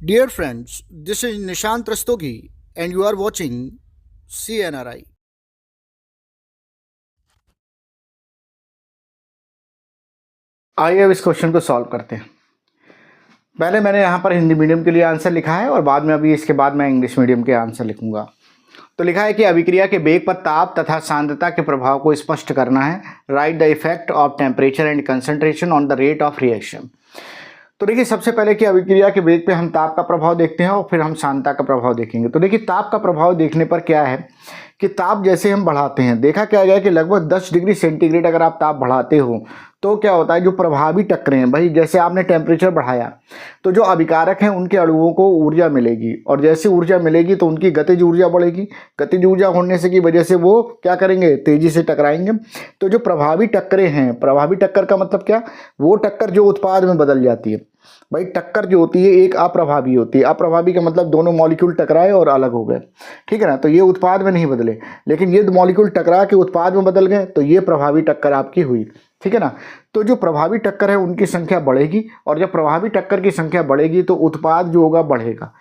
Dear friends, this is Nishant Rastogi and you are watching CNRI. आइए अब इस question को सॉल्व करते हैं। पहले मैंने यहाँ पर हिंदी मीडियम के लिए आंसर लिखा है और बाद में अभी इसके बाद मैं इंग्लिश मीडियम के आंसर लिखूंगा। तो लिखा है कि अभिक्रिया के वेग पर ताप तथा सांद्रता के प्रभाव को स्पष्ट करना है। Right the effect of temperature and concentration on the rate of reaction. तो देखिए सबसे पहले कि अभिक्रिया के वेग पे हम ताप का प्रभाव देखते हैं और फिर हम सांद्रता का प्रभाव देखेंगे। तो देखिए ताप का प्रभाव देखने पर क्या है कि ताप जैसे हम बढ़ाते हैं, देखा क्या गया कि लगभग 10 डिग्री सेंटीग्रेड अगर आप ताप बढ़ाते हो तो क्या होता है, जो प्रभावी टक्करें हैं भाई, जैसे आपने टेम्परेचर बढ़ाया तो जो अभिकारक हैं उनके अणुओं को ऊर्जा मिलेगी और जैसे ऊर्जा मिलेगी तो उनकी गतिज ऊर्जा बढ़ेगी। गतिज ऊर्जा होने से की वजह से वो क्या करेंगे, तेजी से टकराएंगे। तो जो प्रभावी टक्करें हैं, प्रभावी टक्कर का मतलब क्या, वो टक्कर जो उत्पाद में बदल जाती है। भाई टक्कर जो होती है एक अप्रभावी होती है। अप्रभावी का मतलब दोनों मॉलिक्यूल टकराए और अलग हो गए, ठीक है ना। तो ये उत्पाद में नहीं बदले, लेकिन ये मॉलिक्यूल टकरा के उत्पाद में बदल गए तो ये प्रभावी टक्कर आपकी हुई, ठीक है ना। तो जो प्रभावी टक्कर है उनकी संख्या बढ़ेगी और जब प्रभावी टक्कर की संख्या बढ़ेगी तो उत्पाद जो होगा बढ़ेगा।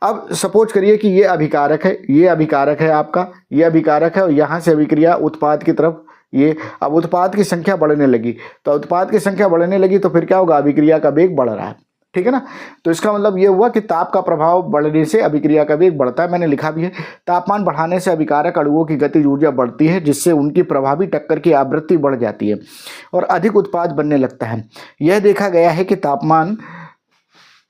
अब सपोज करिए कि ये अभिकारक है, ये अभिकारक है आपका, ये अभिकारक है और यहाँ से अभिक्रिया उत्पाद की तरफ, ये अब उत्पाद की संख्या बढ़ने लगी। तो उत्पाद की संख्या बढ़ने लगी तो फिर क्या होगा, अभिक्रिया का वेग बढ़ रहा है, ठीक है ना। तो इसका मतलब ये हुआ कि ताप का प्रभाव बढ़ने से अभिक्रिया का वेग बढ़ता है। मैंने लिखा भी है, तापमान बढ़ाने से अभिकारक अणुओं की गतिज ऊर्जा बढ़ती है जिससे उनकी प्रभावी टक्कर की आवृत्ति बढ़ जाती है और अधिक उत्पाद बनने लगता है। यह देखा गया है कि तापमान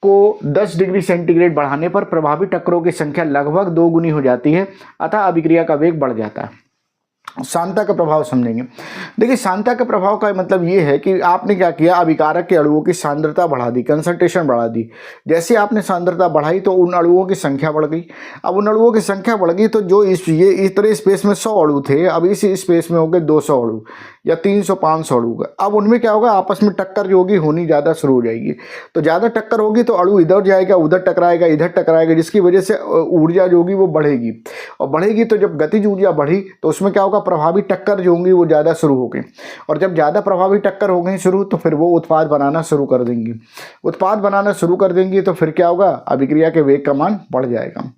को 10 डिग्री सेंटीग्रेड बढ़ाने पर प्रभावी टक्करों की संख्या लगभग 2 गुनी हो जाती है, अतः अभिक्रिया का वेग बढ़ जाता है। सांद्रता का प्रभाव समझेंगे। देखिए सांद्रता के प्रभाव का मतलब ये है कि आपने क्या किया, अभिकारक के अणुओं की सांद्रता बढ़ा दी, कंसंट्रेशन बढ़ा दी। जैसे आपने सांद्रता बढ़ाई तो उन अणुओं की संख्या बढ़ गई। अब उन अणुओं की संख्या बढ़ गई तो जो इस तरह स्पेस में 100 अणु थे, अब इस स्पेस में हो गए 200 अणु या 300-500 अणु। अब उनमें क्या होगा, आपस में टक्कर जो होगी होनी ज़्यादा शुरू हो जाएगी। तो ज़्यादा टक्कर होगी तो अणु इधर जाएगा, उधर टकराएगा, इधर टकराएगा, जिसकी वजह से ऊर्जा जो होगी वो बढ़ेगी और बढ़ेगी। तो जब गतिज ऊर्जा बढ़ी तो उसमें क्या होगा, प्रभावी टक्कर जो होंगी वो ज़्यादा शुरू हो गई और जब ज़्यादा प्रभावी टक्कर हो गई शुरू तो फिर वो उत्पाद बनाना शुरू कर देंगी। उत्पाद बनाना शुरू कर देंगी तो फिर क्या होगा, अभिक्रिया के वेग का मान बढ़ जाएगा।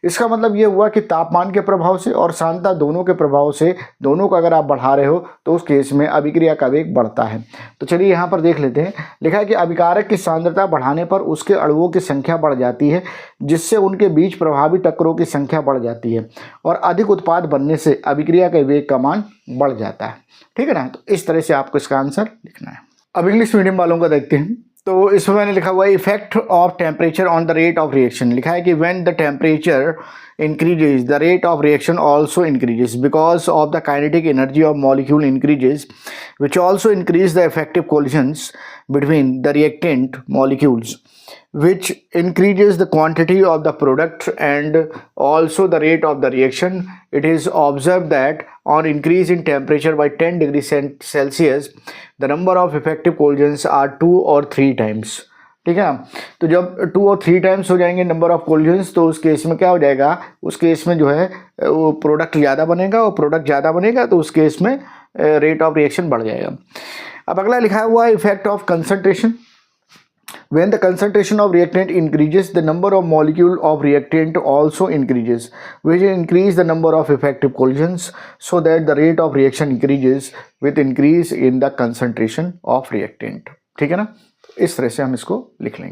इसका मतलब ये हुआ कि तापमान के प्रभाव से और सांद्रता दोनों के प्रभाव से, दोनों को अगर आप बढ़ा रहे हो तो उस केस में अभिक्रिया का वेग बढ़ता है। तो चलिए यहाँ पर देख लेते हैं। लिखा है कि अभिकारक की सांद्रता बढ़ाने पर उसके अणुओं की संख्या बढ़ जाती है जिससे उनके बीच प्रभावी टक्करों की संख्या बढ़ जाती है और अधिक उत्पाद बनने से अभिक्रिया के वेग का मान बढ़ जाता है, ठीक है ना। तो इस तरह से आपको इसका आंसर लिखना है। अब इंग्लिश मीडियम वालों का देखते हैं। तो इसमें मैंने लिखा हुआ है effect of temperature on the rate of reaction. लिखा है कि when the temperature increases the rate of reaction also increases because of the kinetic energy of molecule increases, which also increase the effective collisions between the reactant molecules, which increases the quantity of the product and also the rate of the reaction. It is observed that on increase in temperature by 10 degrees Celsius the number of effective collisions are 2 or 3 times, ठीक है ना। तो जब 2 और 3 times हो जाएंगे number of collisions तो उस केस में क्या हो जाएगा, उस केस में जो है वो प्रोडक्ट ज़्यादा बनेगा और प्रोडक्ट ज़्यादा बनेगा तो उस केस में रेट ऑफ रिएक्शन बढ़ जाएगा। अब अगला लिखा हुआ है effect of concentration. When the concentration of reactant increases, the number of molecule of reactant also increases, which increase the number of effective collisions, so that the rate of reaction increases with increase in the concentration of reactant, ठीक है ना। इस तरह से हम इसको लिख लेंगे।